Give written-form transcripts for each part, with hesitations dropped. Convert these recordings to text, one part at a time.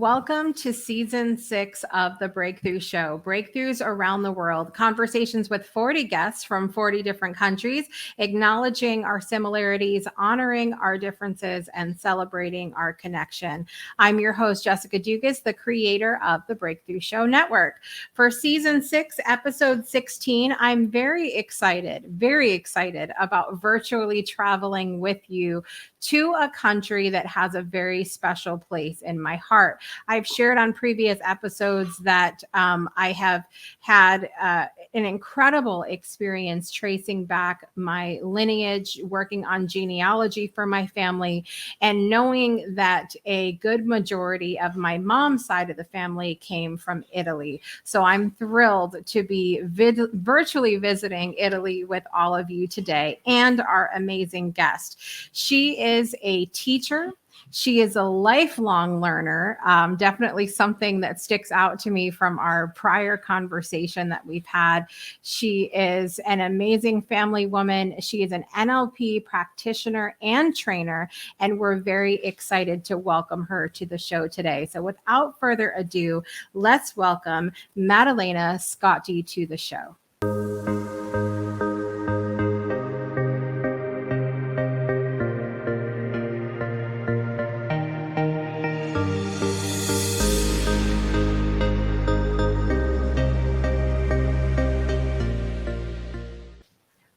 Welcome to season 6 of the Breakthrough Show. Breakthroughs around the world, conversations with 40 guests from 40 different countries, acknowledging our similarities, honoring our differences, and celebrating our connection. I'm your host, Jessica Dugas, the creator of the Breakthrough Show Network. For season 6, episode 16, I'm very excited about virtually traveling with you to a country that has a very special place in my heart. I've shared on previous episodes that I have had an incredible experience tracing back my lineage, working on genealogy for my family, and knowing that a good majority of my mom's side of the family came from Italy. So I'm thrilled to be virtually visiting Italy with all of you today and our amazing guest. She is a teacher. She is a lifelong learner, definitely something that sticks out to me from our prior conversation that we've had. She is an amazing family woman. She is an NLP practitioner and trainer, and we're very excited to welcome her to the show today. So without further ado, let's welcome Maddalena Scotti to the show.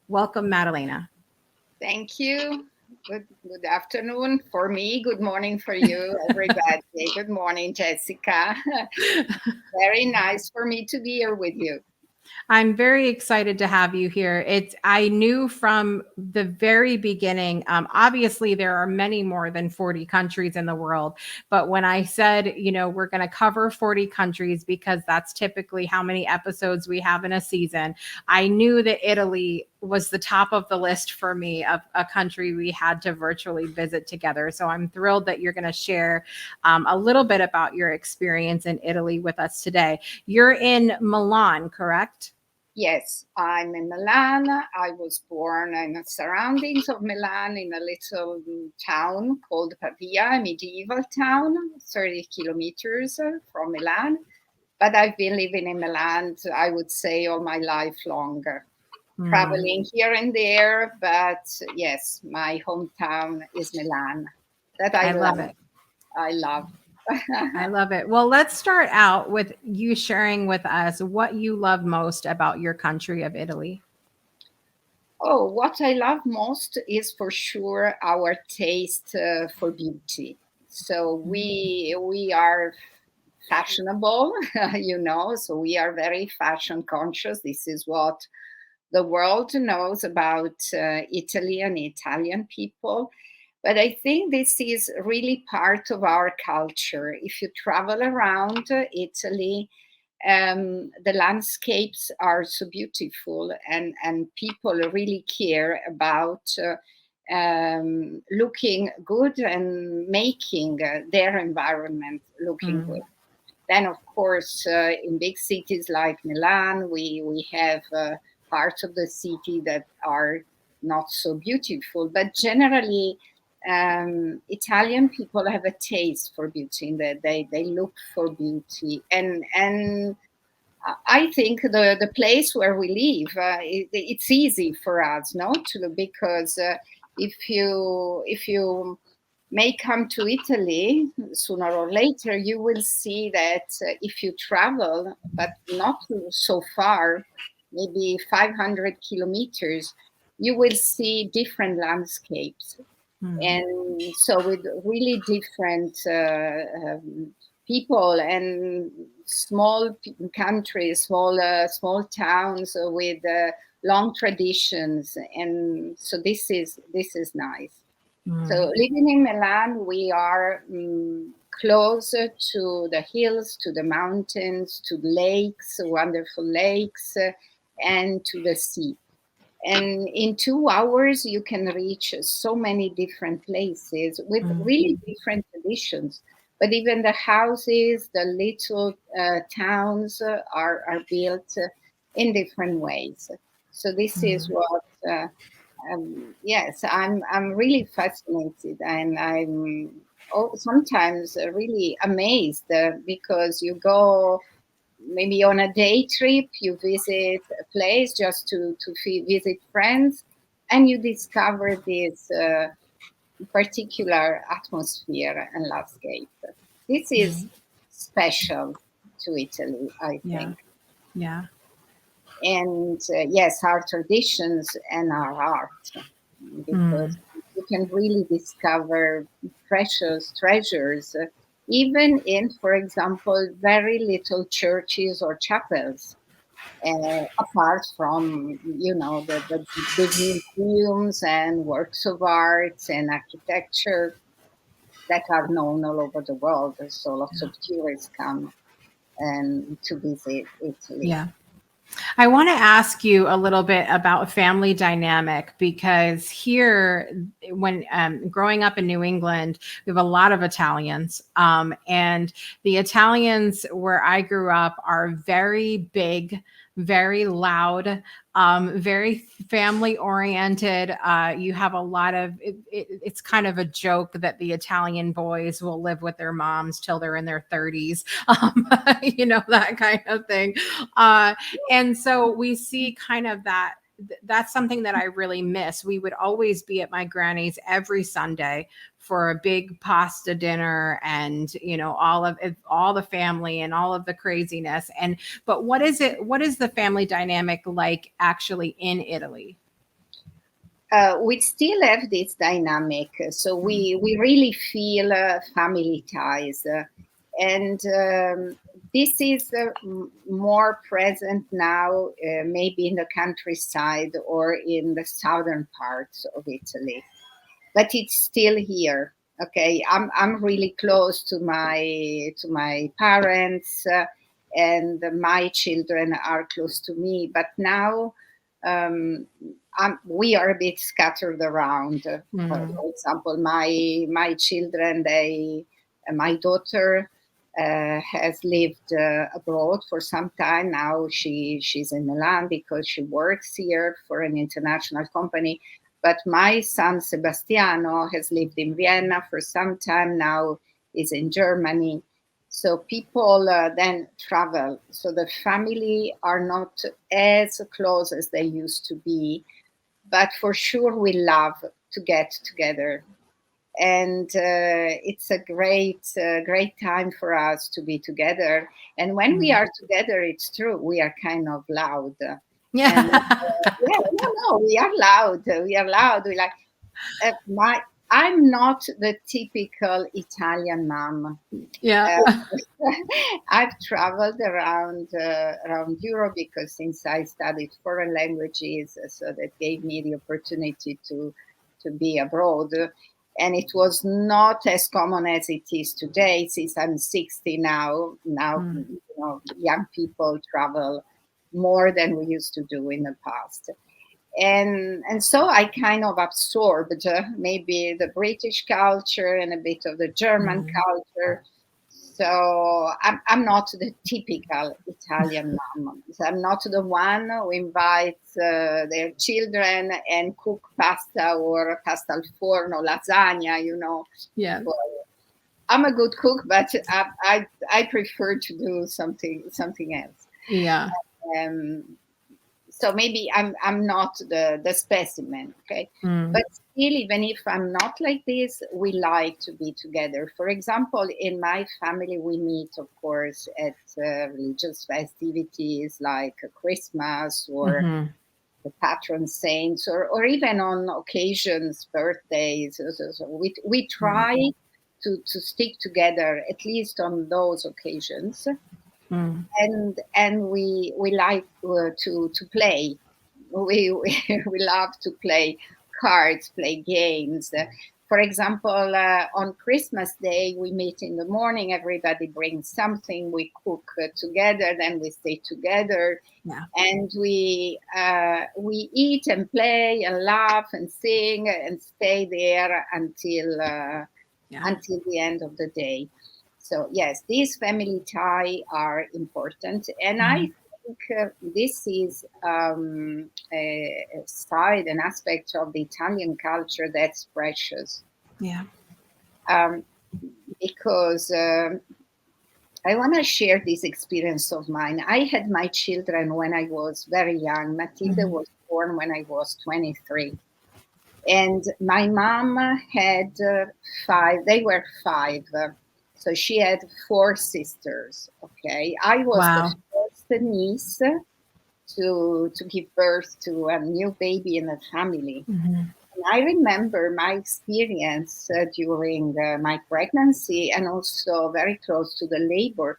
Welcome, Maddalena. Thank you. Good afternoon for me. Good morning for you, everybody. Good morning, Jessica. Very nice for me to be here with you. I'm very excited to have you here. I knew from the very beginning, obviously there are many more than 40 countries in the world, but when I said, we're going to cover 40 countries because that's typically how many episodes we have in a season, I knew that Italy was the top of the list for me of a country we had to virtually visit together. So I'm thrilled that you're going to share a little bit about your experience in Italy with us today. You're in Milan, correct? Yes, I'm in Milan. I was born in the surroundings of Milan in a little town called Pavia, a medieval town, 30 kilometers from Milan. But I've been living in Milan, I would say, all my life longer. Traveling here and there, but yes, my hometown is Milan. That I love it. I love. I love it. Well, let's start out with you sharing with us what you love most about your country of Italy. Oh, what I love most is for sure our taste for beauty. So we are fashionable, so we are very fashion conscious. This is what the world knows about Italy and Italian people. But I think this is really part of our culture. If you travel around Italy, the landscapes are so beautiful, and people really care about looking good and making their environment looking good. Then, of course, in big cities like Milan, we have parts of the city that are not so beautiful. But generally, Italian people have a taste for beauty, and they look for beauty. And I think the place where we live, it's easy for us, no, because if you may come to Italy sooner or later, you will see that if you travel, but not so far, maybe 500 kilometers, you will see different landscapes. And so with really different people and small countries, small towns with long traditions. And so this is nice. So living in Milan, we are closer to the hills, to the mountains, to the lakes, wonderful lakes, and to the sea. And in 2 hours, you can reach so many different places with really different traditions. But even the houses, the little towns are built in different ways. So this is what yes, I'm really fascinated, and sometimes really amazed because you go maybe on a day trip, you visit a place just to visit friends, and you discover this particular atmosphere and landscape. This is special to Italy, I Yeah. think. Yeah. And yes, our traditions and our art, because you can really discover precious treasures, even in, for example, very little churches or chapels. Apart from, the big museums and works of arts and architecture that are known all over the world, so lots of tourists come and to visit Italy. Yeah. I want to ask you a little bit about family dynamic, because here, when growing up in New England, we have a lot of Italians. And the Italians where I grew up are very big, very loud, very family oriented. You have a lot of, it's kind of a joke that the Italian boys will live with their moms till they're in their 30s, that kind of thing. And so we see kind of that's something that I really miss. We would always be at my granny's every Sunday for a big pasta dinner, and all the family and all of the craziness. But what is the family dynamic like actually in Italy? We still have this dynamic, so we really feel family ties, and this is more present now, maybe in the countryside or in the southern parts of Italy, but it's still here. Okay, I'm really close to my parents, and my children are close to me. But now um, we are a bit scattered around. For example, my children, my daughter has lived abroad for some time now. She's in Milan because she works here for an international company. But my son Sebastiano has lived in Vienna for some time now, is in Germany. So people then travel. So the family are not as close as they used to be. But for sure, we love to get together. And it's a great time for us to be together. And when we are together, it's true, we are kind of loud. And yeah, no, we are loud. We are loud. We like my. I'm not the typical Italian mom. Yeah. Uh, I've traveled around Europe because since I studied foreign languages, so that gave me the opportunity to be abroad. And it was not as common as it is today. Since I'm 60 now, young people travel more than we used to do in the past. And so I kind of absorbed maybe the British culture and a bit of the German culture. So I'm not the typical Italian mom. So I'm not the one who invites their children and cook pasta or pasta al forno, lasagna. Yeah. Well, I'm a good cook, but I prefer to do something else. Yeah. Um, so maybe I'm not the specimen, okay? But still, even if I'm not like this, we like to be together. For example, in my family, we meet, of course, at religious festivities like Christmas or the patron saints, or even on occasions, birthdays. So we try to stick together at least on those occasions. And we like to play. We love to play cards, play games. For example, on Christmas Day, we meet in the morning. Everybody brings something. We cook together. Then we stay together, and we eat and play and laugh and sing and stay there until the end of the day. So yes, these family ties are important, and I think this is a side, an aspect of the Italian culture that's precious. Yeah. Um, because I want to share this experience of mine. I had my children when I was very young. Matilda was born when I was 23. And my mom had 5, they were 5. So she had 4 sisters. Okay. I was the Wow. first niece to give birth to a new baby in the family. Mhm. And I remember my experience during my pregnancy and also very close to the labor.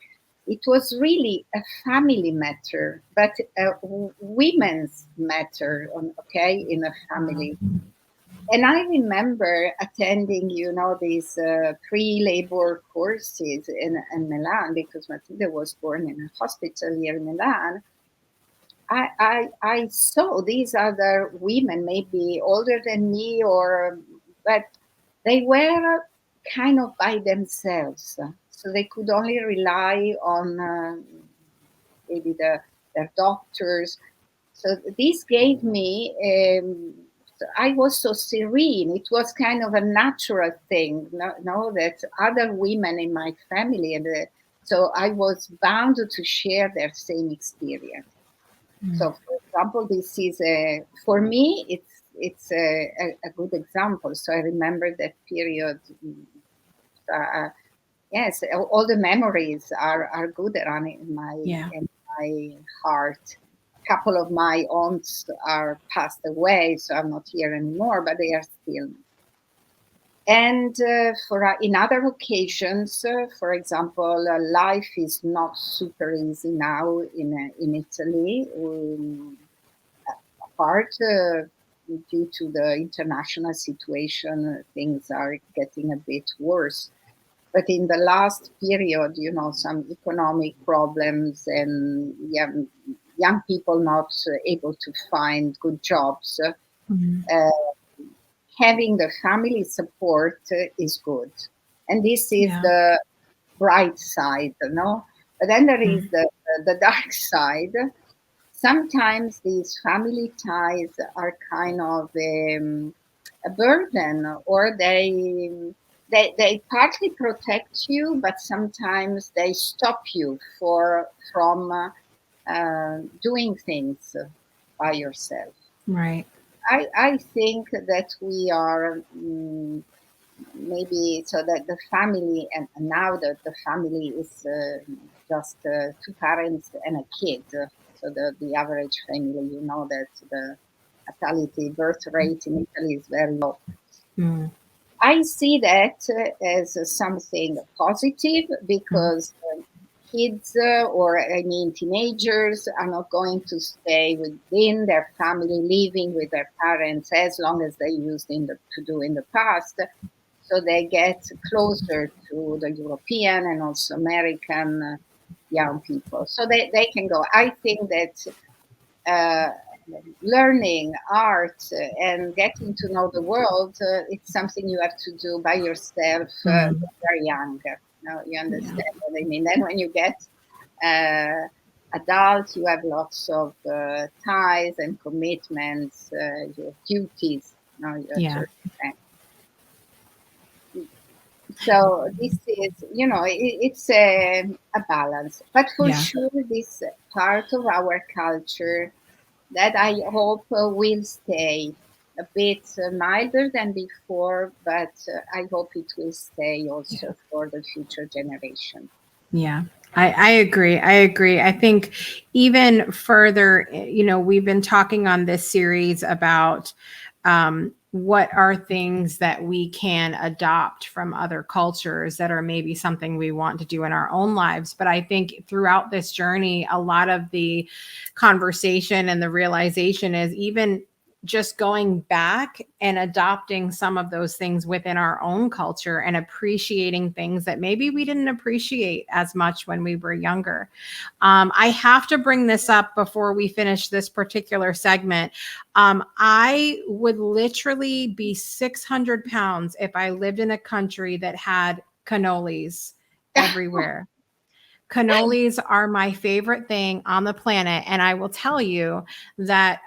It was really a family matter, but a women's matter, okay, in a family. And I remember attending, these pre-labor courses in Milan, because Matilda was born in a hospital here in Milan. I saw these other women, maybe older than me, but they were kind of by themselves, so they could only rely on maybe their doctors. So this gave me. I was so serene. It was kind of a natural thing, that other women in my family, so I was bound to share their same experience. So, for example, this is for me. It's a good example. So I remember that period. Uh, yes, all the memories are good around Yeah. in my heart. A couple of my aunts are passed away, so I'm not here anymore, but they are still. And in other occasions, for example, life is not super easy now in Italy. Apart due to the international situation, things are getting a bit worse. But in the last period, some economic problems and young people not able to find good jobs. Uh, Having the family support is good, and this is Yeah. the bright side, But then there is the dark side. Sometimes these family ties are kind of a burden, or they partly protect you, but sometimes they stop you from doing things by yourself. Right. I think that we are maybe so that the family, and now that the family is just 2 parents and a kid. So the average family, that the natality birth rate in Italy is very low. Mm. I see that as something positive, because kids, or I mean teenagers, are not going to stay within their family, living with their parents as long as they used to do in the past. So they get closer to the European and also American young people. So they can go. I think that uh, learning art and getting to know the world, it's something you have to do by yourself very young. You Yeah. understand what I mean? Then when you get adult, you have lots of ties and commitments, your duties. You have to Yeah. understand. So this is, it's a balance. But for Yeah. sure, this part of our culture that I hope will stay a bit milder than before, but I hope it will stay Yeah. also for the future generation. Yeah. I agree. I agree. I think even further, we've been talking on this series about what are things that we can adopt from other cultures that are maybe something we want to do in our own lives. But I think throughout this journey, a lot of the conversation and the realization is even just going back and adopting some of those things within our own culture and appreciating things that maybe we didn't appreciate as much when we were younger. I have to bring this up before we finish this particular segment. I would literally be 600 pounds if I lived in a country that had cannolis everywhere. Cannolis are my favorite thing on the planet. And I will tell you that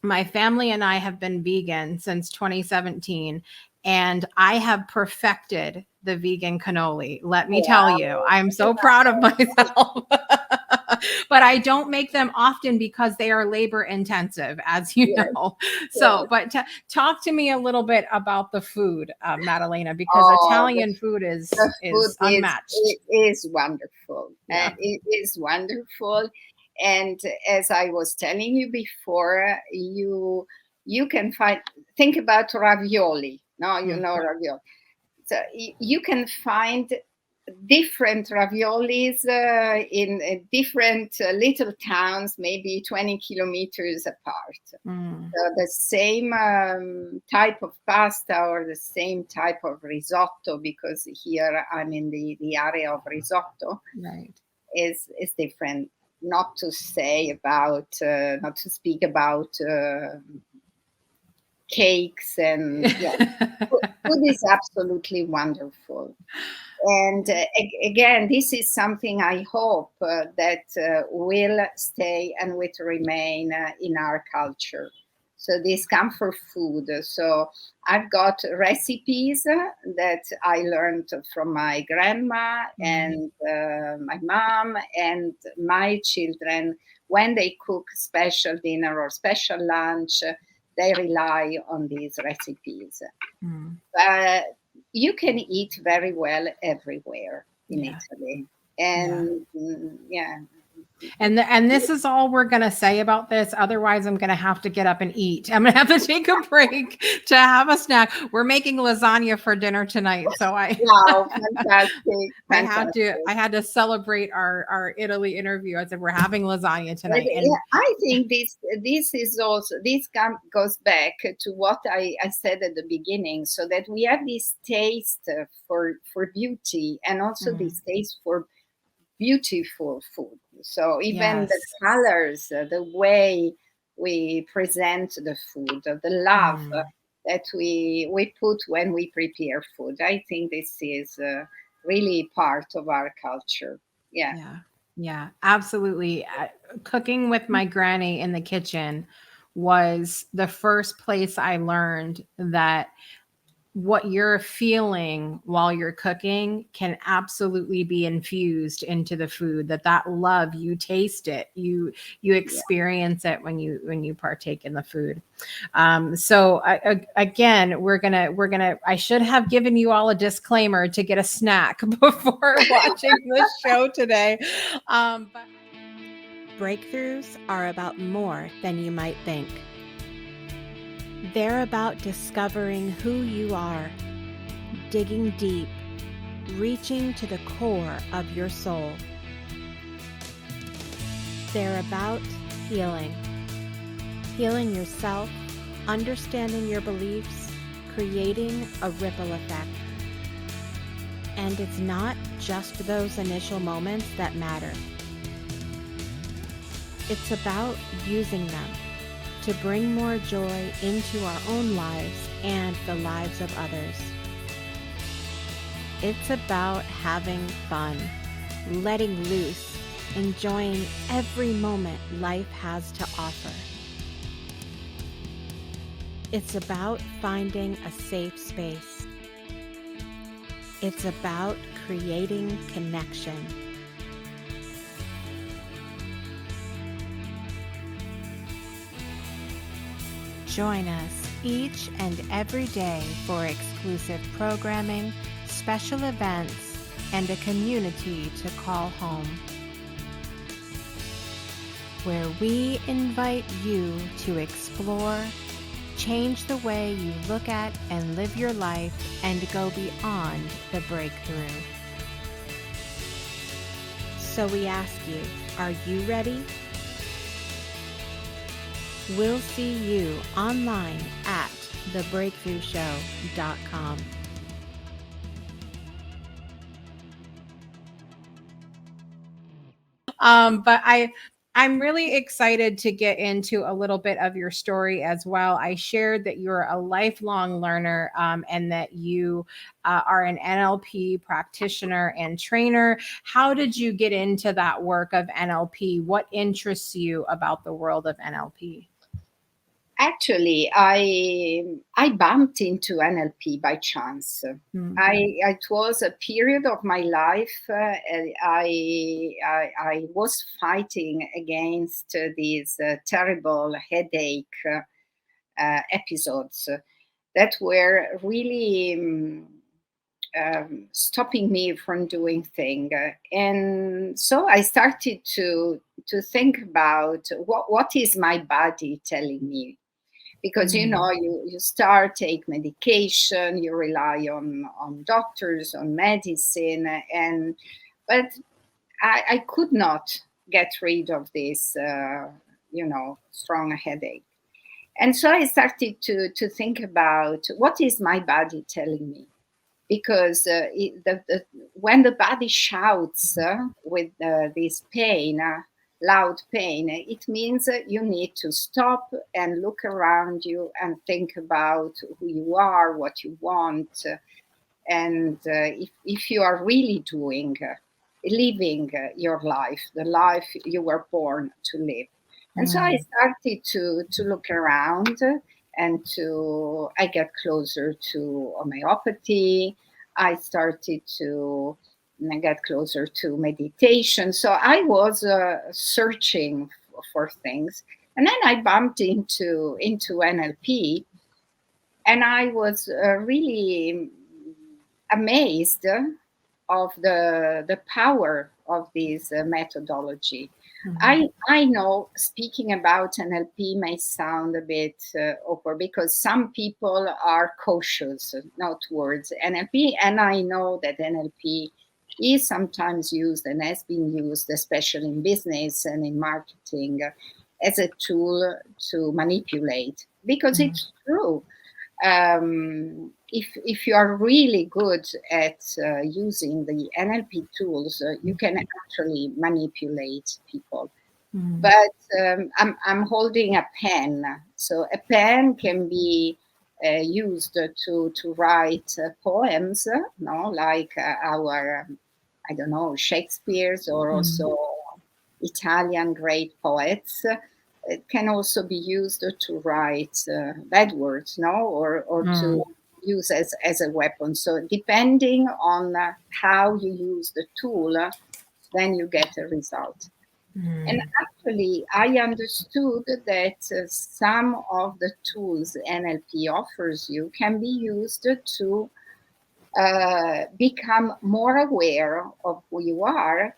my family and I have been vegan since 2017. And I have perfected the vegan cannoli. Let me tell you, I'm so proud of myself. But I don't make them often because they are labor intensive, as you know. So, but talk to me a little bit about the food, Maddalena, because Italian food is unmatched. It is wonderful. Yeah. And it is wonderful. And as I was telling you before, you can think about ravioli. No, you know ravioli. So you can find different raviolis in different little towns, maybe 20 kilometers apart. So the same type of pasta or the same type of risotto, because here I'm in the area of risotto, right, is different. Not to speak about cakes and food is absolutely wonderful. And again, this is something I hope that will stay and will remain in our culture. So this comfort food. So I've got recipes that I learned from my grandma and my mom and my children. When they cook special dinner or special lunch, they rely on these recipes. But you can eat very well everywhere in Italy. And And this is all we're going to say about this. Otherwise, I'm going to have to get up and eat. I'm going to have to take a break to have a snack. We're making lasagna for dinner tonight. So wow, fantastic. I had to celebrate our Italy interview. I said, we're having lasagna tonight. And I think this is also, goes back to what I said at the beginning, so that we have this taste for beauty and also this taste for beautiful food. So even the colors, the way we present the food, the love that we put when we prepare food. I think this is really part of our culture. Yeah, absolutely. Cooking with my granny in the kitchen was the first place I learned that what you're feeling while you're cooking can absolutely be infused into the food. That love, you taste it, you experience it when you partake in the food. So again, I should have given you all a disclaimer to get a snack before watching this show today. But breakthroughs are about more than you might think. They're about discovering who you are, digging deep, reaching to the core of your soul. They're about healing yourself, understanding your beliefs, creating a ripple effect. And it's not just those initial moments that matter. It's about using them to bring more joy into our own lives and the lives of others. It's about having fun, letting loose, enjoying every moment life has to offer. It's about finding a safe space. It's about creating connection. Join us each and every day for exclusive programming, special events, and a community to call home, where we invite you to explore, change the way you look at and live your life, and go beyond the breakthrough. So we ask you, are you ready? We'll see you online at thebreakthroughshow.com. But I'm really excited to get into a little bit of your story as well. I shared that you're a lifelong learner and that you are an NLP practitioner and trainer. How did you get into that work of NLP? What interests you about the world of NLP? Actually, I bumped into NLP by chance. It was a period of my life. I was fighting against these terrible headache episodes that were really stopping me from doing things. And so I started to think about what is my body telling me. Because you start take medication, you rely on doctors, on medicine, but I could not get rid of this strong headache. And so I started to think about what is my body telling me, because when the body shouts with this pain, loud pain, it means you need to stop and look around you and think about who you are, what you want, and if you are really living your life, the life you were born to live. And so I started to look around, and I get closer to homeopathy. I started to get closer to meditation. So I was searching for things, and then I bumped into NLP, and I was really amazed of the power of this methodology. I know speaking about NLP may sound a bit awkward, because some people are cautious not towards NLP, and I know that NLP is sometimes used and has been used, especially in business and in marketing, as a tool to manipulate, because it's true. If you are really good at using the NLP tools, you can actually manipulate people. But I'm holding a pen, so a pen can be used to write poems, like our I don't know, Shakespeare's, or also Italian great poets. It can also be used to write bad words, or to use as a weapon. So depending on how you use the tool, then you get a result. And actually, I understood that some of the tools NLP offers you can be used to become more aware of who you are.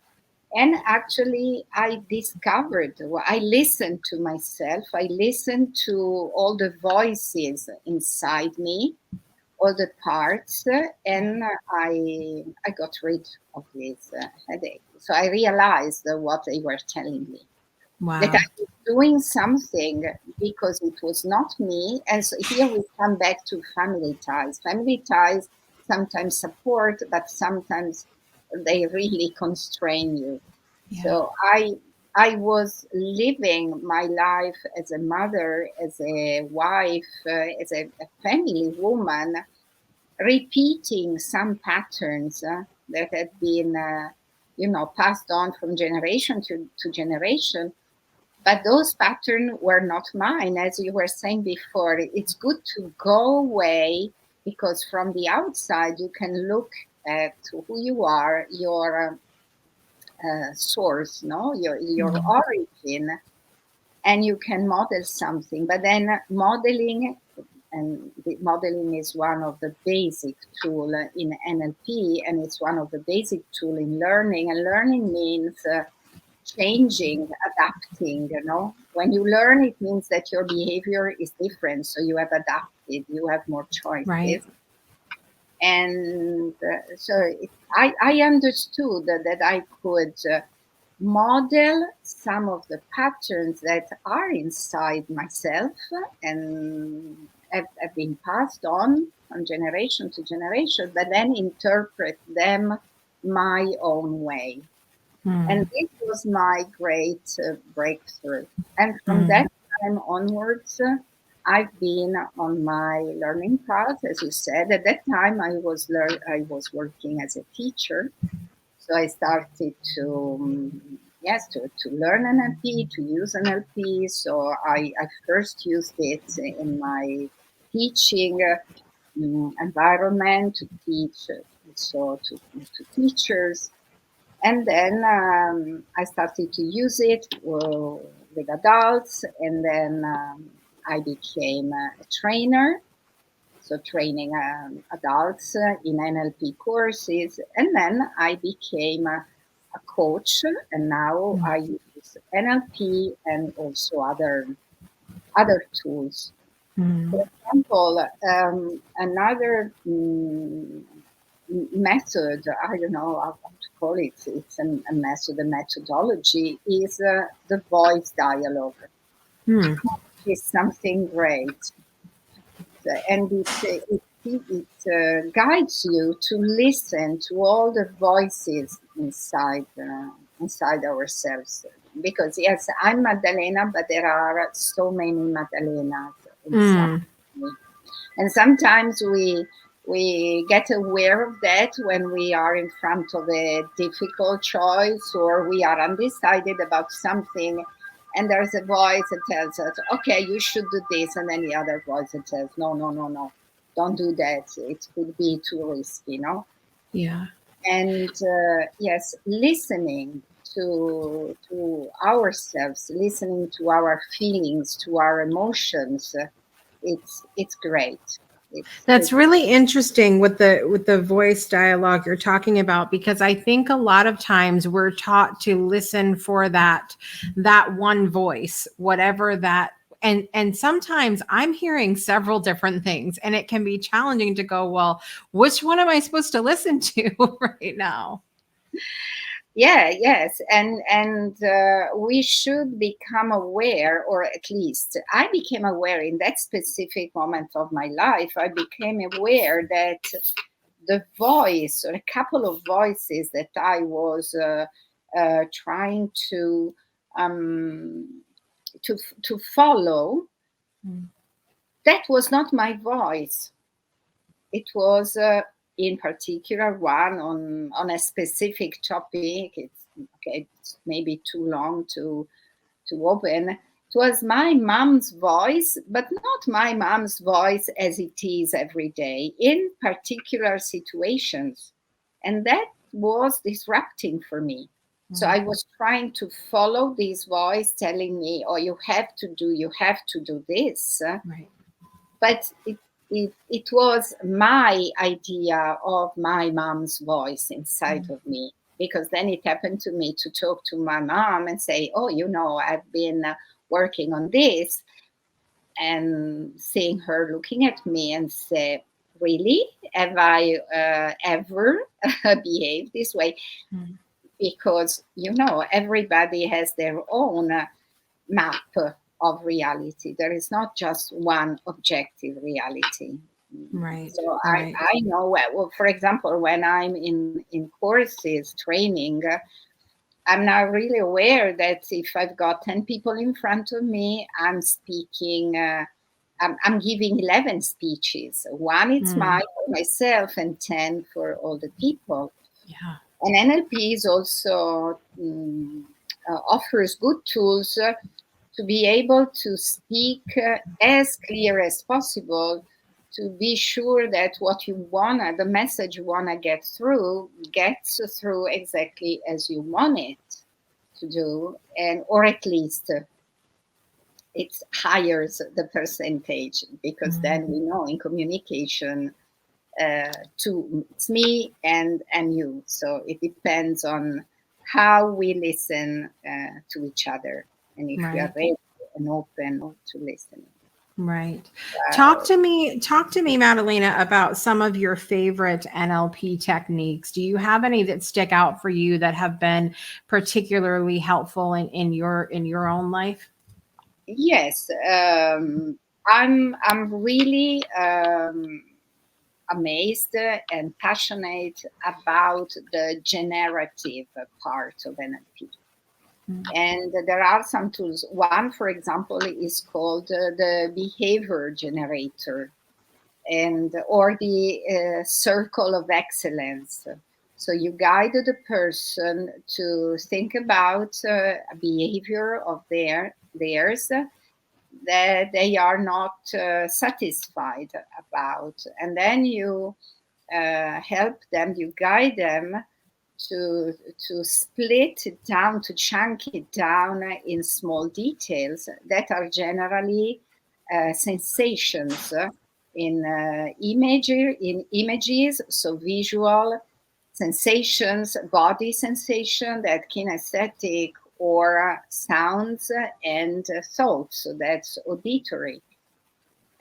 And actually, I discovered, I listened to myself, I listened to all the voices inside me, all the parts, and I got rid of this headache. So I realized what they were telling me. Wow. That I was doing something because it was not me. And so here we come back to family ties. Family ties sometimes support, but sometimes they really constrain you. Yeah. So I was living my life as a mother, as a wife, as a family woman, repeating some patterns that had been, passed on from generation to generation. But those patterns were not mine. As you were saying before, it's good to go away, because from the outside you can look at who you are, your source, your origin, and you can model something. But then modeling is one of the basic tools in NLP, and it's one of the basic tools in learning. And learning means changing, adapting. When you learn, it means that your behavior is different, so you have adapted, you have more choices. Right. And so I understood that I could model some of the patterns that are inside myself and have been passed on from generation to generation, but then interpret them my own way. And this was my great breakthrough. And from that time onwards, I've been on my learning path, as you said. At that time, I was working as a teacher, so I started to to learn NLP, to use NLP. So I first used it in my teaching environment, to teach to teachers. And then I started to use it with adults, and then I became a trainer, so training adults in NLP courses. And then I became a coach, and now I use NLP and also other tools. For example, another method, I don't know how to call it, it's a method, a methodology, is the voice dialogue. It's something great. And it guides you to listen to all the voices inside ourselves. Because yes, I'm Maddalena, but there are so many Maddalenas inside me. And sometimes we get aware of that when we are in front of a difficult choice, or we are undecided about something, and there's a voice that tells us, okay, you should do this, and then the other voice that says, no, don't do that, it could be too risky, Yeah. And yes, listening to ourselves, listening to our feelings, to our emotions, it's great. That's really interesting with the voice dialogue you're talking about, because I think a lot of times we're taught to listen for that one voice, whatever that, and sometimes I'm hearing several different things, and it can be challenging to go, well, which one am I supposed to listen to right now? Yes, and we should become aware, or at least I became aware in that specific moment of my life. I became aware that the voice, or a couple of voices that I was trying to follow, that was not my voice. It was in particular one on a specific topic. It's maybe too long to open. It was my mom's voice, but not my mom's voice as it is every day, in particular situations. And that was disrupting for me. So I was trying to follow this voice telling me, oh, you have to do this. Right. But it was my idea of my mom's voice inside of me, because then it happened to me to talk to my mom and say, oh, I've been working on this, and seeing her looking at me and say, really, have I ever behaved this way? Because everybody has their own map of reality. There is not just one objective reality. Right. So right. I know, well, for example, when I'm in courses, training, I'm now really aware that if I've got 10 people in front of me, I'm speaking, I'm giving 11 speeches. One is mine for myself, and 10 for all the people. Yeah. And NLP is also offers good tools to be able to speak as clear as possible, to be sure that what you want, the message you want to get through, gets through exactly as you want it to do, or at least it higher the percentage, because then we know in communication, it's me and you. So it depends on how we listen to each other, and if we are ready and open to listening. Right. Talk to me, Maddalena, about some of your favorite NLP techniques. Do you have any that stick out for you that have been particularly helpful in your own life? Yes, I'm really amazed and passionate about the generative part of NLP. And there are some tools. One, for example, is called the behavior generator, or the circle of excellence. So you guide the person to think about a behavior of theirs that they are not satisfied about, and then you help them, you guide them to split it down, to chunk it down in small details that are generally sensations in images, so visual sensations, body sensation, that kinesthetic, or sounds and thoughts, so that's auditory.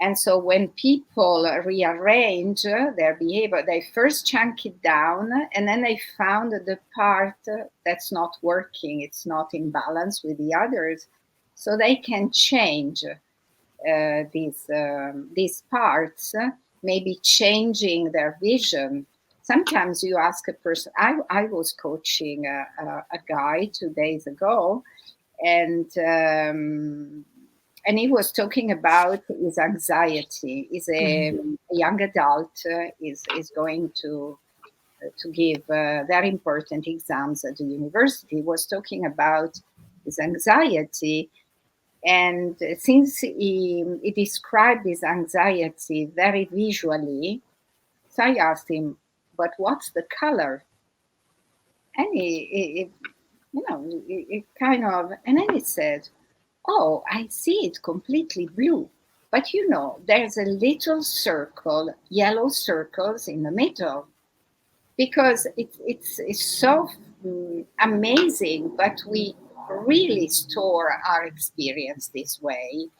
And so when people rearrange their behavior, they first chunk it down, and then they found the part that's not working, it's not in balance with the others. So they can change these parts, maybe changing their vision. Sometimes you ask a person, I was coaching a guy 2 days ago, and he was talking about his anxiety. He's a young adult, is going to give very important exams at the university. He was talking about his anxiety, and since he described his anxiety very visually, so I asked him, "But what's the color?" And he kind of, and then he said, "Oh, I see it completely blue. But there's a little circle, yellow circles in the middle, because it's so amazing, but we really store our experience this way."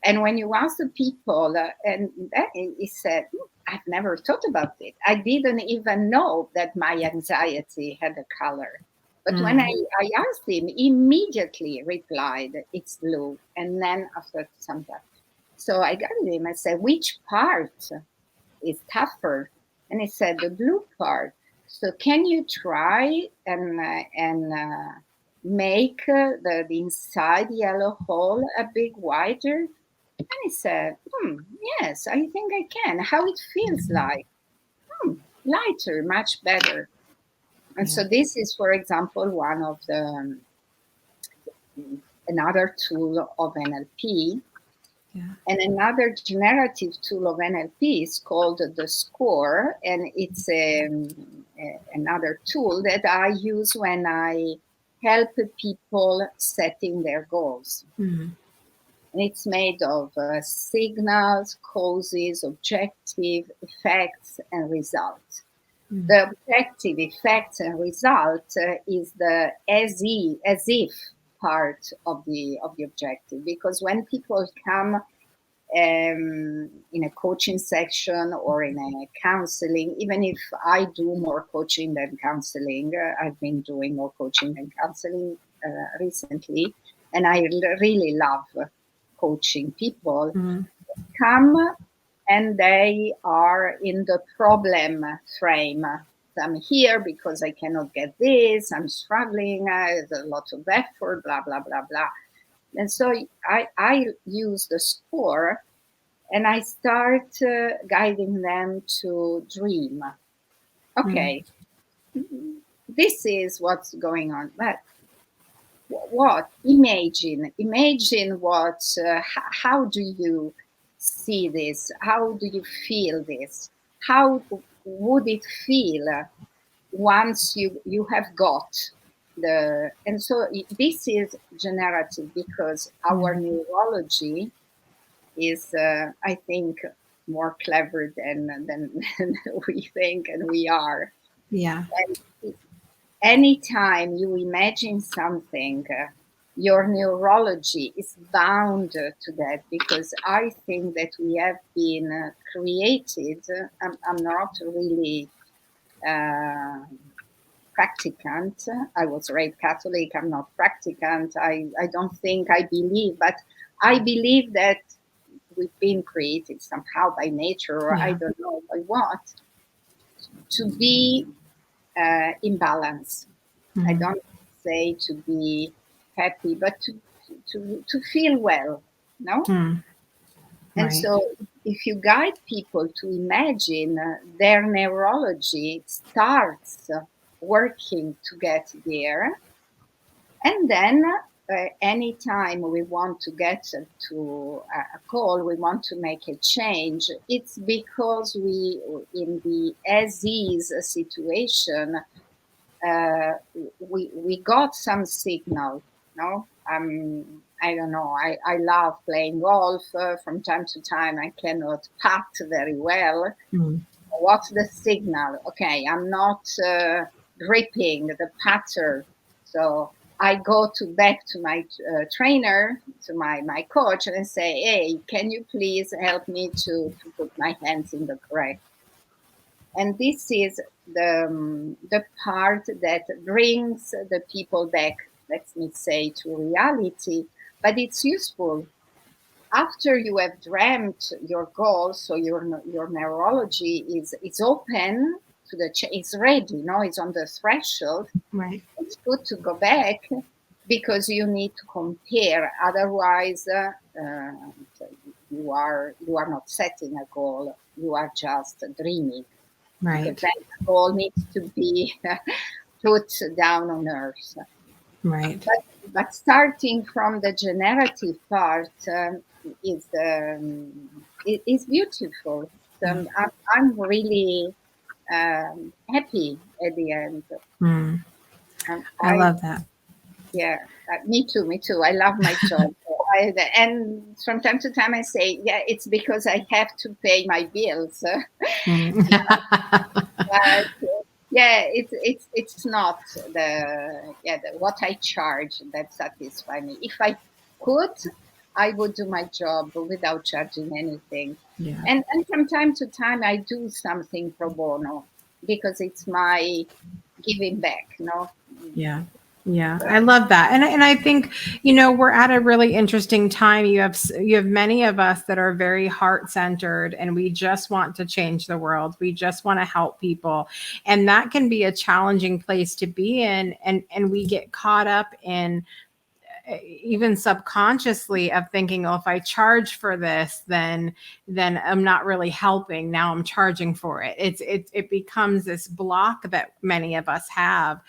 And when you ask the people, and then he said, "I've never thought about it. I didn't even know that my anxiety had a color." But when I asked him, he immediately replied, "It's blue." And then after some time, so I got him, I said, "Which part is tougher?" And he said, "The blue part." So can you try and make the inside yellow hole a bit wider? And he said, "Yes, I think I can." How it feels like? Lighter, much better. And so this is, for example, one of the another tool of NLP. Yeah. And another generative tool of NLP is called the score, and it's another tool that I use when I help people setting their goals. Mm-hmm. And it's made of signals, causes, objective, effects, and results. The objective, effects, and result is the as if part of the objective, because when people come in a coaching section or in a counseling, even if I do more coaching than counseling, I've been doing more coaching than counseling recently, and I really love coaching people. Come and they are in the problem frame. I'm here because I cannot get this, I'm struggling, there's a lot of effort, blah, blah, blah, blah. And so I use the score, and I start guiding them to dream. Okay, this is what's going on. But what? Imagine what, how do you see this? How do you feel this? How would it feel once you have got the, and so this is generative, because our neurology is I think more clever than we think and we are. Yeah. And anytime you imagine something, your neurology is bound to that, because I think that we have been created. I'm not really practicant. I was raised Catholic. I'm not practicant. I don't think I believe, but I believe that we've been created somehow by nature, or I don't know by what, to be in balance. I don't say to be happy, but to feel well, no? And so if you guide people to imagine their neurology starts working to get there, and then anytime we want to get to a goal, we want to make a change, it's because we, in the as is situation, we got some signal. No, I don't know. I love playing golf. From time to time, I cannot putt very well. What's the signal? Okay, I'm not gripping the putter, so I go back to my trainer, to my coach, and I say, "Hey, can you please help me to put my hands in the correct?" And this is the part that brings the people back, let me say, to reality. But it's useful after you have dreamt your goal, so your neurology is open to it's ready, it's on the threshold. Right. It's good to go back, because you need to compare. Otherwise, you are not setting a goal. You are just dreaming. Right. Because that goal needs to be put down on earth. Right. But starting from the generative part is beautiful. I'm really happy at the end. I love that. Yeah, me too. I love my job. And from time to time I say, yeah, it's because I have to pay my bills. But yeah, it's not what I charge that satisfies me. If I could, I would do my job without charging anything. Yeah. And from time to time I do something pro bono, because it's my giving back, Yeah. Yeah, I love that. And I think, we're at a really interesting time. You have many of us that are very heart-centered, and we just want to change the world. We just want to help people. And that can be a challenging place to be in. And we get caught up in, even subconsciously, of thinking, oh, if I charge for this, then I'm not really helping. Now I'm charging for it. It becomes this block that many of us have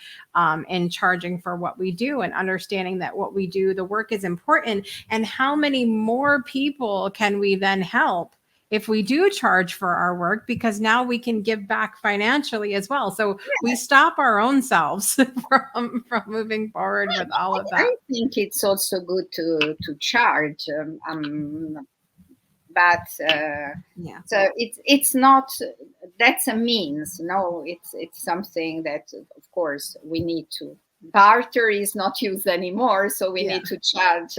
in charging for what we do, and understanding that what we do, the work is important. And how many more people can we then help if we do charge for our work, because now we can give back financially as well. So we stop our own selves from moving forward with all of that. I think it's also good to charge, but yeah. So it's not, that's a means. No, it's something that, of course, we need to. Barter is not used anymore, so we need to charge.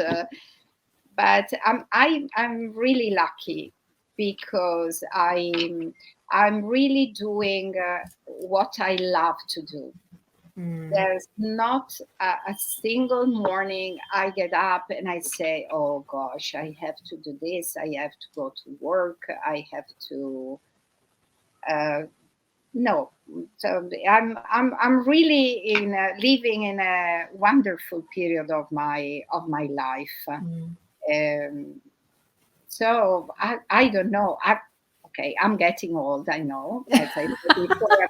But I'm really lucky, because I'm really doing what I love to do. There's not a single morning I get up and I say, oh gosh, I have to do this, I have to go to work, I have to no. So I'm really living in a wonderful period of my life. So I don't know. Okay, I'm getting old, I know. As I said before,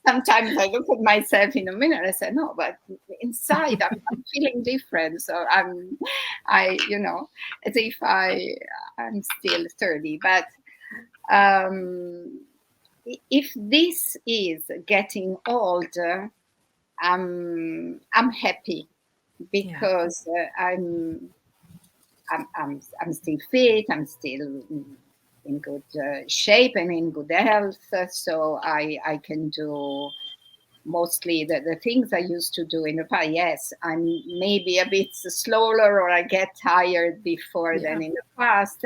sometimes I look at myself in the mirror and I say, no, but inside I'm feeling different. So as if I'm still 30. But if this is getting old, I'm happy, because I'm still fit. I'm still in good shape and in good health. So I can do mostly the things I used to do in the past. Yes, I'm maybe a bit slower, or I get tired before than in the past.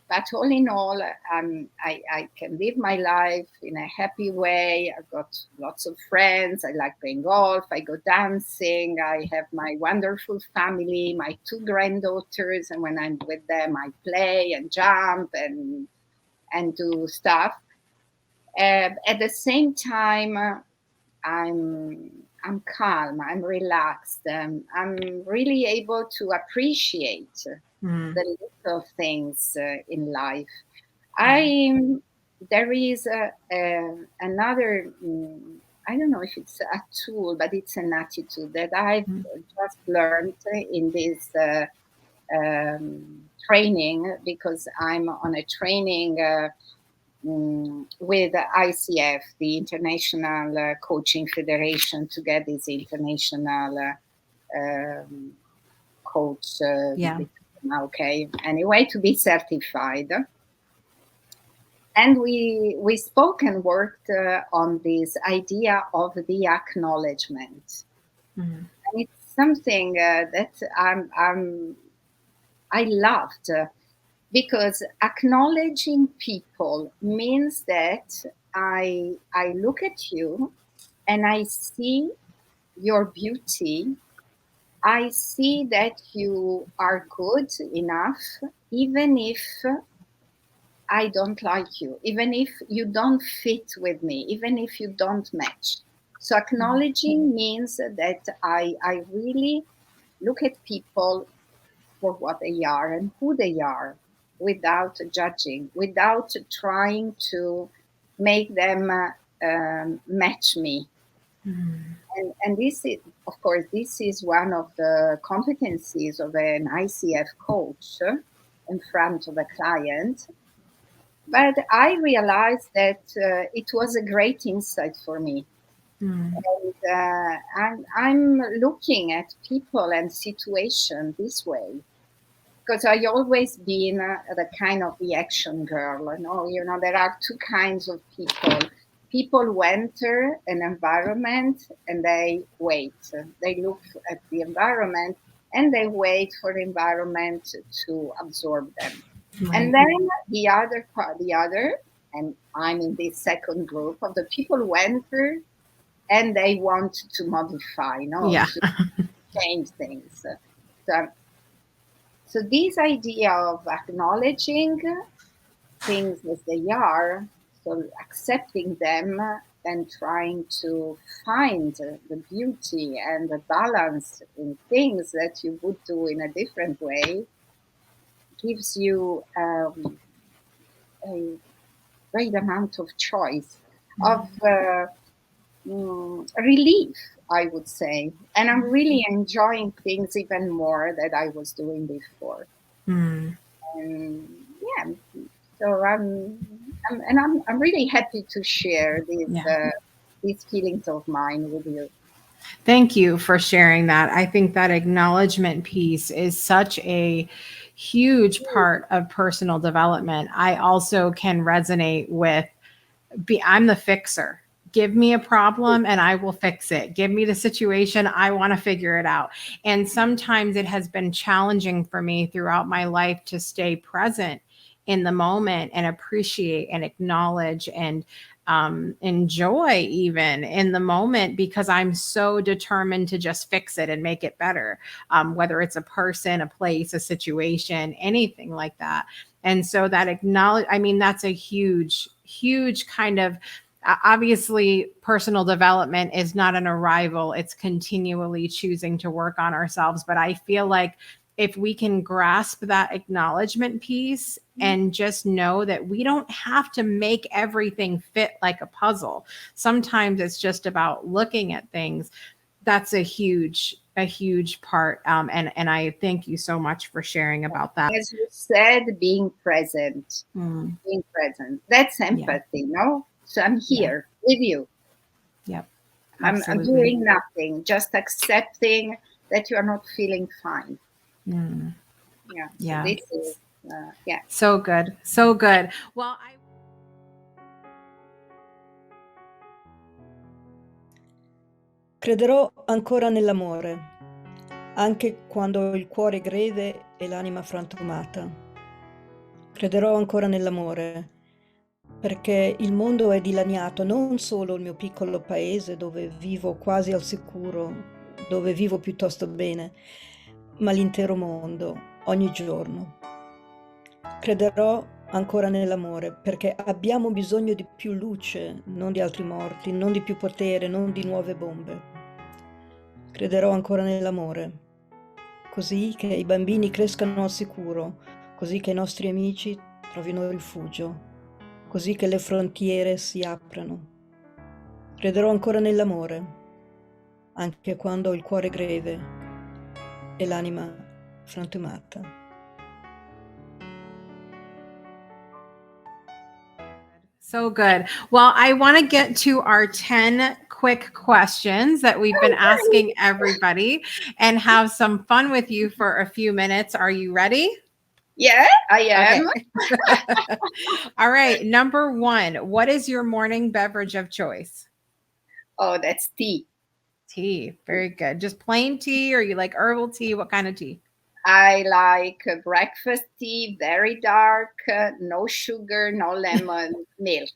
But all in all, I can live my life in a happy way. I've got lots of friends. I like playing golf. I go dancing. I have my wonderful family, my 2 granddaughters. And when I'm with them, I play and jump and do stuff. At the same time, I'm calm. I'm relaxed. I'm really able to appreciate the little things in life. There is another, I don't know if it's a tool, but it's an attitude that I've just learned in this training, because I'm on a training with ICF, the International Coaching Federation, to get this international coach. Okay. Anyway, to be certified. And we spoke and worked on this idea of the acknowledgement. And it's something that I loved, because acknowledging people means that I look at you and I see your beauty. I see that you are good enough, even if I don't like you, even if you don't fit with me, even if you don't match. So acknowledging means that I really look at people for what they are and who they are, without judging, without trying to make them match me. And this is, of course, this is one of the competencies of an ICF coach in front of a client. But I realized that it was a great insight for me. And I'm looking at people and situations this way, because I always been the kind of reaction girl. You know, there are two kinds of people. People who enter an environment and they wait. They look at the environment and they wait for the environment to absorb them. And then the other, and I'm in this second group of the people who enter and they want to modify, to change things. So this idea of acknowledging things as they are, so accepting them and trying to find the beauty and the balance in things that you would do in a different way, gives you a great amount of choice, of relief, I would say. And I'm really enjoying things even more than I was doing before. And yeah, so I'm really happy to share these feelings of mine with you. Thank you for sharing that. I think that acknowledgement piece is such a huge part of personal development. I also can resonate with I'm the fixer. Give me a problem and I will fix it. Give me the situation. I want to figure it out. And sometimes it has been challenging for me throughout my life to stay present in the moment and appreciate and acknowledge and enjoy even in the moment, because I'm so determined to just fix it and make it better, whether it's a person, a place, a situation, anything like that. And so that that's a huge, huge kind of, obviously personal development is not an arrival. It's continually choosing to work on ourselves. But I feel like if we can grasp that acknowledgement piece and just know that we don't have to make everything fit like a puzzle. Sometimes it's just about looking at things. That's a huge part. And I thank you so much for sharing about that. As you said, being present, that's empathy, no? So I'm here with you. Yep. I'm doing nothing, just accepting that you are not feeling fine. Yeah. So this is, So good. So good. Well, Crederò ancora nell'amore, anche quando il cuore è greve e l'anima frantumata. Crederò ancora nell'amore, perché il mondo è dilaniato, non solo il mio piccolo paese dove vivo quasi al sicuro, dove vivo piuttosto bene, ma l'intero mondo, ogni giorno. Crederò ancora nell'amore, perché abbiamo bisogno di più luce, non di altri morti, non di più potere, non di nuove bombe. Crederò ancora nell'amore, così che i bambini crescano al sicuro, così che i nostri amici trovino rifugio, così che le frontiere si aprano. Crederò ancora nell'amore, anche quando ho il cuore greve e l'anima frantumata. So good. Well, I want to get to our 10 quick questions that we've been asking everybody and have some fun with you for a few minutes. Are you ready? Yeah, I am. Okay. All right. Number 1, what is your morning beverage of choice? Oh, that's tea. Tea. Very good. Just plain tea, or you like herbal tea? What kind of tea? I like breakfast tea, very dark, no sugar, no lemon, milk.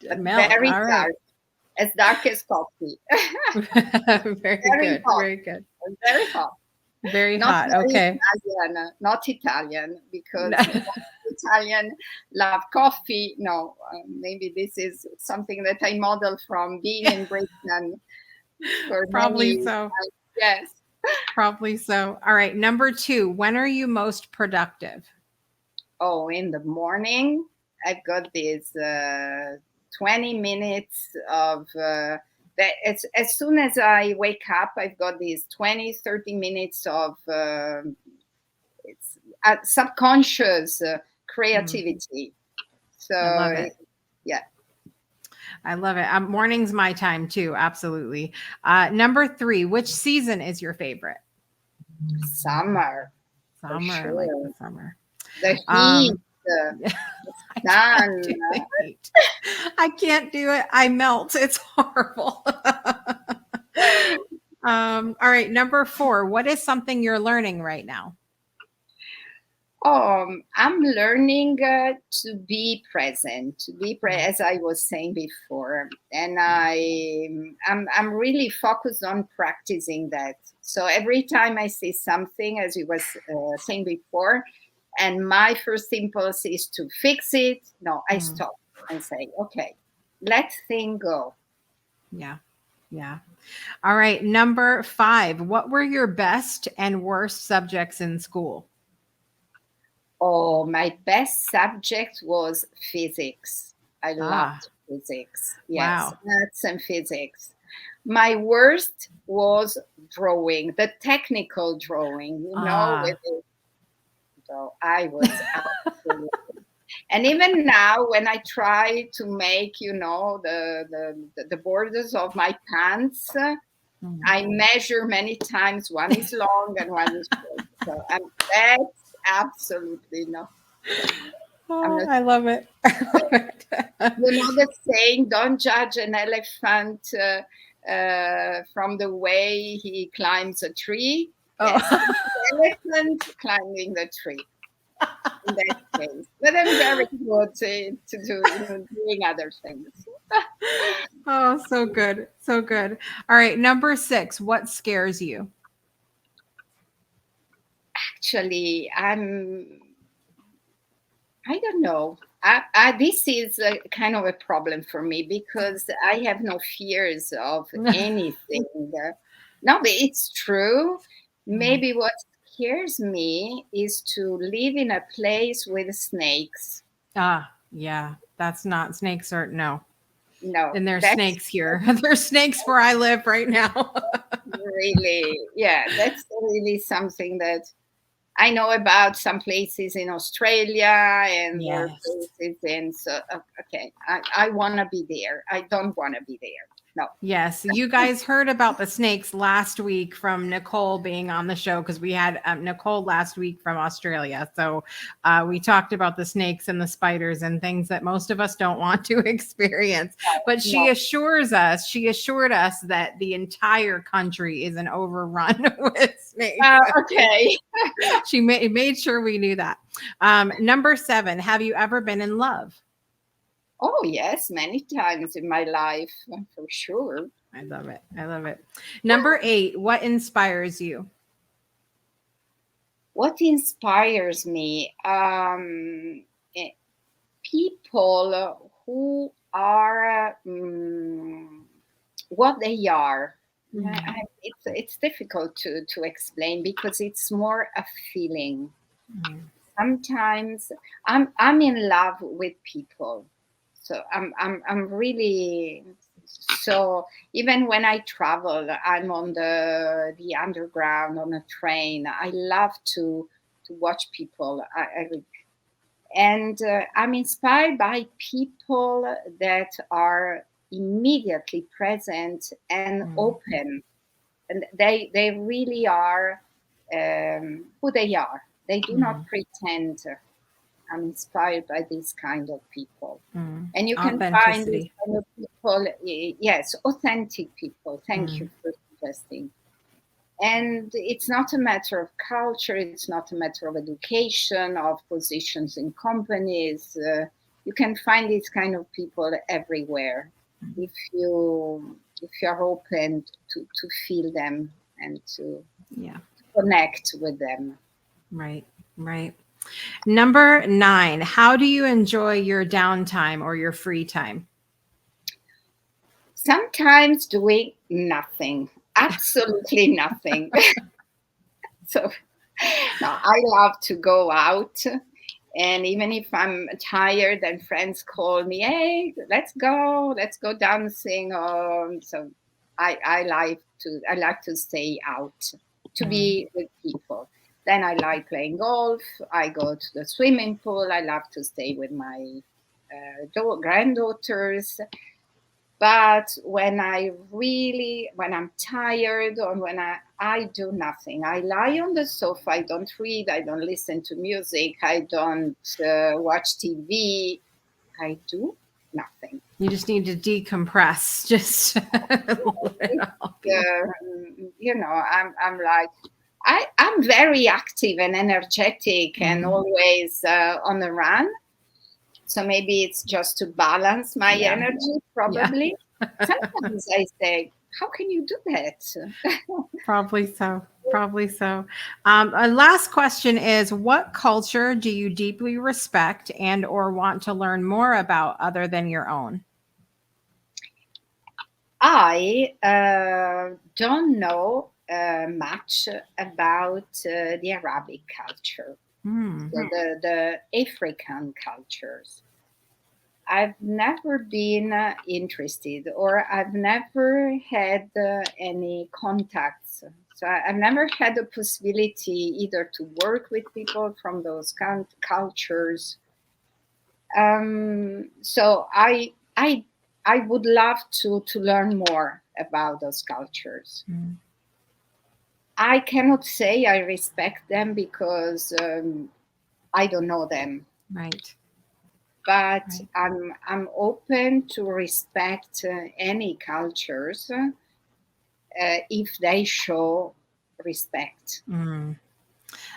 But Milk. very All right. dark, as dark as coffee. Very good. hot. Very good. Very hot. Very Not hot. very Okay. Italian, not Italian, because Italian love coffee. No, maybe this is something that I model from being in Britain for Probably many so. years. Yes. Probably so. All right. Number 2, when are you most productive? Oh, in the morning, I've got these 20 minutes of that. As soon as I wake up, I've got these 20, 30 minutes of it's subconscious creativity. So I love it. Yeah. I love it. Morning's my time too. Absolutely. Number 3, which season is your favorite? Summer. Summer. Sure. I like the summer. The heat. The sun. I can't do it. I melt. It's horrible. All right. Number 4, what is something you're learning right now? I'm learning to be present, as I was saying before, and I'm really focused on practicing that. So every time I see something, as you was saying before, and my first impulse is to fix it, no, I stop and say, okay, let things go. Yeah. Yeah. All right. Number 5, what were your best and worst subjects in school? Oh, my best subject was physics. I loved physics. Yes, Wow. maths and physics. My worst was drawing, the technical drawing, with it. So I was absolutely. And even now, when I try to make, the borders of my pants, I measure many times. One is long and one is short. So that's absolutely no. I love it. The saying, don't judge an elephant from the way he climbs a tree. Yes, the elephant climbing the tree. In that case, but I'm very good to do doing other things. Oh, so good. So good. All right. Number 6, what scares you? Actually, I don't know. This is a kind of a problem for me because I have no fears of anything. No, but it's true. Maybe what scares me is to live in a place with snakes. Yeah. That's not snakes or no. No. And there's snakes here. There's snakes where I live right now. Really. Yeah, that's really something that I know about some places in Australia and there are places in. So, okay, I want to be there. I don't want to be there. No. Yes, you guys heard about the snakes last week from Nicole being on the show because we had Nicole last week from Australia. So we talked about the snakes and the spiders and things that most of us don't want to experience. But she assured us that the entire country isn't overrun with snakes. Okay. She made sure we knew that. Number 7, have you ever been in love? Oh, yes, many times in my life, for sure. I love it. I love it. Number 8, what inspires you? What inspires me? People who are what they are. It's difficult to explain because it's more a feeling. Mm. Sometimes I'm in love with people, so I'm really, so even when I travel, I'm on the underground on a train. I love to watch people. And I'm inspired by people that are immediately present and open, and they really are who they are. They do not pretend. I'm inspired by these kind of people. And you can find these Authenticity. kind of people, yes, authentic people. Thank you for suggesting. And it's not a matter of culture, it's not a matter of education, of positions in companies. You can find these kind of people everywhere if you're open to feel them and to connect with them. Right, right. Number 9, how do you enjoy your downtime or your free time? Sometimes doing nothing, absolutely nothing. So no, I love to go out. And even if I'm tired and friends call me, hey, let's go dancing. So I like to stay out, to be with people. Then I like playing golf. I go to the swimming pool. I love to stay with my granddaughters. But when I'm tired, or when I do nothing, I lie on the sofa, I don't read, I don't listen to music, I don't watch TV, I do nothing. You just need to decompress. Just I'm like, I'm very active and energetic and always on the run. So maybe it's just to balance my energy, probably. Sometimes I say, how can you do that? Probably so. A last question is, what culture do you deeply respect and or want to learn more about other than your own? I don't know much about the Arabic culture, so the African cultures. I've never been interested, or I've never had any contacts. So I've never had the possibility either to work with people from those cultures. So I would love to learn more about those cultures. I cannot say I respect them because I don't know them. Right. But I'm open to respect any cultures if they show respect.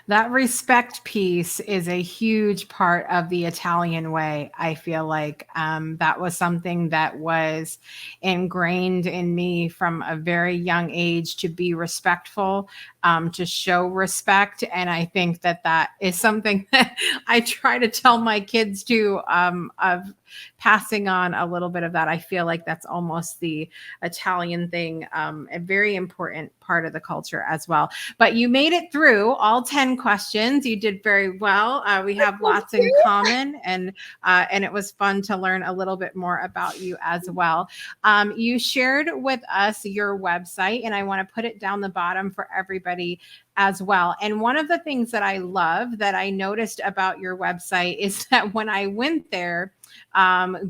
That respect piece is a huge part of the Italian way. I feel like that was something that was ingrained in me from a very young age, to be respectful, to show respect. And I think that is something that I try to tell my kids too, of passing on a little bit of that. I feel like that's almost the Italian thing, a very important part of the culture as well. But you made it through all 10 questions. You did very well. We have lots in common, and it was fun to learn a little bit more about you as well. You shared with us your website, and I want to put it down the bottom for everybody as well. And one of the things that I love that I noticed about your website is that when I went there,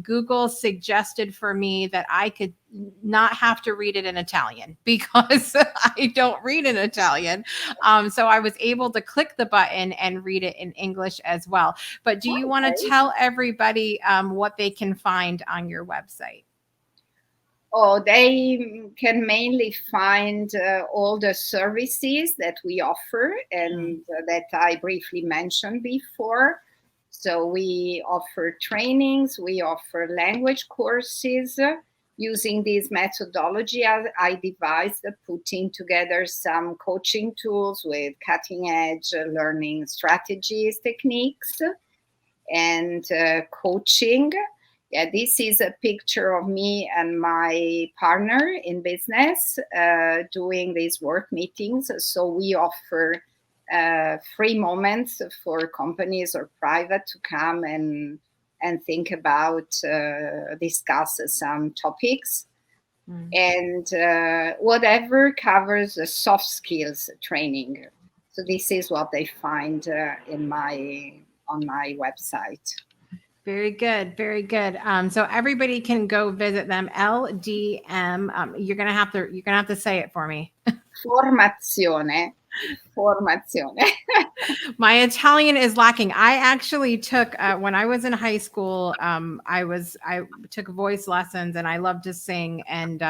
Google suggested for me that I could not have to read it in Italian because I don't read in Italian. So I was able to click the button and read it in English as well. But do you want to tell everybody what they can find on your website? Oh, they can mainly find all the services that we offer and that I briefly mentioned before. So we offer trainings, we offer language courses using this methodology. I devised putting together some coaching tools with cutting edge learning strategies, techniques, and coaching. Yeah, this is a picture of me and my partner in business doing these work meetings. So we offer free moments for companies or private to come and think about, discuss some topics. And whatever covers the soft skills training. So this is what they find on my website. Very good. Very good. So everybody can go visit them. LDM. You're gonna have to say it for me. Formazione. My Italian is lacking. I actually took when I was in high school. I took voice lessons, and I love to sing. And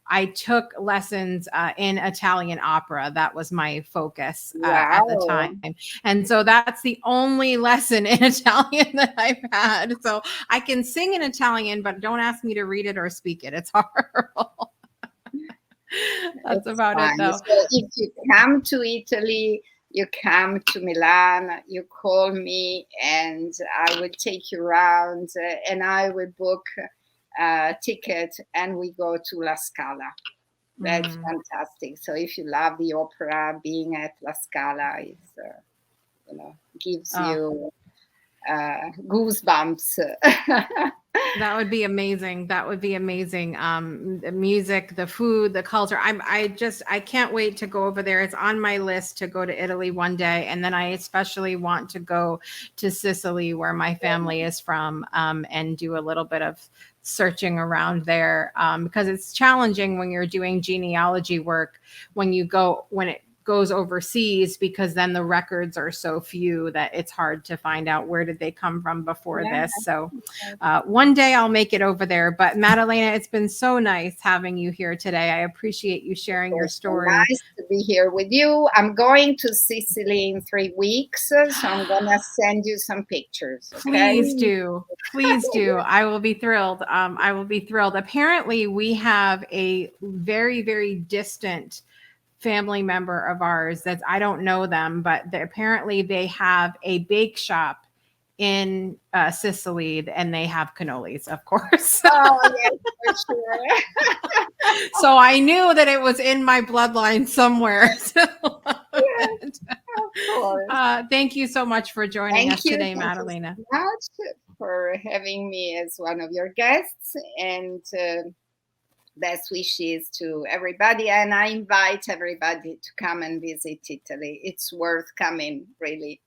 I took lessons in Italian opera. That was my focus at the time. And so that's the only lesson in Italian that I've had. So I can sing in Italian, but don't ask me to read it or speak it. It's horrible. That's about it, though. So if you come to Italy, you come to Milan, you call me, and I will take you around, and I will book a ticket, and we go to La Scala. That's fantastic. So if you love the opera, being at La Scala is, gives you goosebumps. That would be amazing. That would be amazing. The music, the food, the culture. I can't wait to go over there. It's on my list to go to Italy one day. And then I especially want to go to Sicily, where my family is from, and do a little bit of searching around there, because it's challenging when you're doing genealogy work, when it goes overseas, because then the records are so few that it's hard to find out where did they come from before this. So one day I'll make it over there. But Maddalena, it's been so nice having you here today. I appreciate you sharing your story. Nice to be here with you. I'm going to Sicily in 3 weeks, so I'm gonna send you some pictures. Okay? Please do. I will be thrilled. Apparently we have a very, very distant family member of ours that I don't know them, but apparently they have a bake shop in Sicily, and they have cannolis, of course. Oh, yes, for sure. So I knew that it was in my bloodline somewhere. Yes, of course. Thank you so much for joining us today, Maddalena. Thank you so much for having me as one of your guests, and best wishes to everybody. And I invite everybody to come and visit Italy. It's worth coming, really.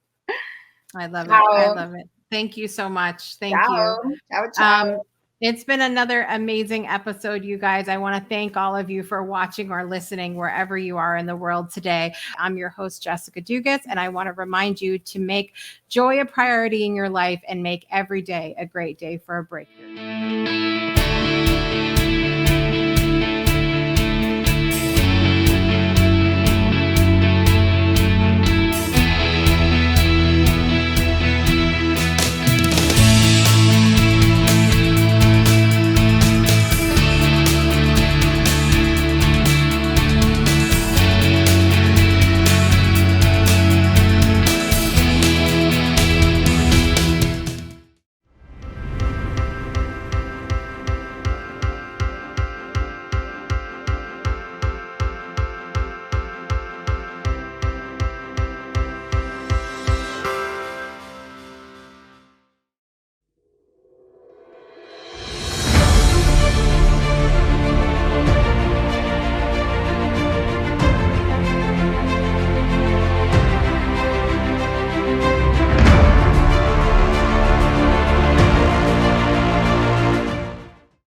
I love it. I love it. Thank you so much. Thank you. Ciao. It's been another amazing episode, you guys. I want to thank all of you for watching or listening wherever you are in the world today. I'm your host, Jessica Dugas, and I want to remind you to make joy a priority in your life and make every day a great day for a breakthrough.